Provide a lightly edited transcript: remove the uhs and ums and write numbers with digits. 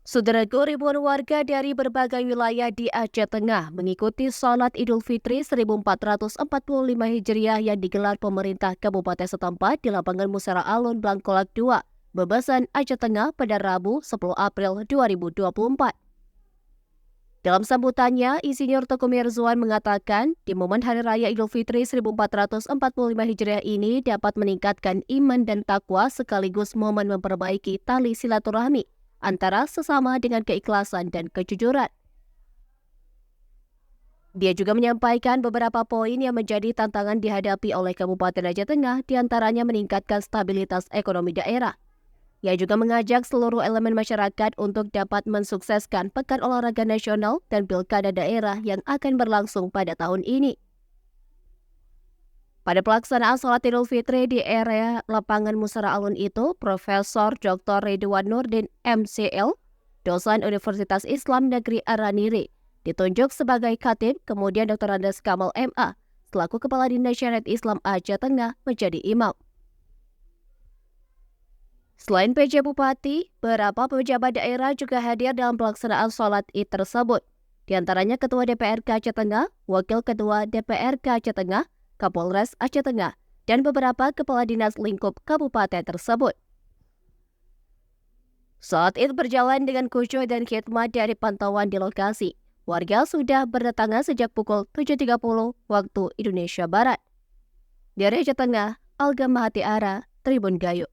Saudaraku, ribuan warga dari berbagai wilayah di Aceh Tengah mengikuti sholat Idul Fitri 1445 Hijriah yang digelar pemerintah Kabupaten setempat di lapangan Musara Alun Blangkolak 2, Bebasan Aceh Tengah pada Rabu 10 April 2024. Dalam sambutannya, Insinyur Teguh Mirzuan mengatakan, di momen Hari Raya Idul Fitri 1445 Hijriah ini dapat meningkatkan iman dan takwa sekaligus momen memperbaiki tali silaturahmi antara sesama dengan keikhlasan dan kejujuran. Dia juga menyampaikan beberapa poin yang menjadi tantangan dihadapi oleh Kabupaten Aceh Tengah, diantaranya meningkatkan stabilitas ekonomi daerah. Ia juga mengajak seluruh elemen masyarakat untuk dapat mensukseskan Pekan Olahraga Nasional dan Pilkada Daerah yang akan berlangsung pada tahun ini. Pada pelaksanaan sholat Idul Fitri di area lapangan Musara Alun itu, Profesor Dr. Ridwan Nurdin MCL, dosen Universitas Islam Negeri Araniri, ditunjuk sebagai khatib, kemudian Dr. Andes Kamal MA, selaku Kepala Dinas Syariat Islam Aceh Tengah, menjadi imam. Selain PJ Bupati, beberapa pejabat daerah juga hadir dalam pelaksanaan sholat Id tersebut. Di antaranya Ketua DPRK Aceh Tengah, Wakil Ketua DPRK Aceh Tengah, Kapolres Aceh Tengah, dan beberapa kepala dinas lingkup kabupaten tersebut. Sholat Id berjalan dengan khusyuk dan khidmat dari pantauan di lokasi. Warga sudah berdatangan sejak pukul 7.30 waktu Indonesia Barat. Dari Aceh Tengah, Alga Mahati Ara, Tribun Gayo.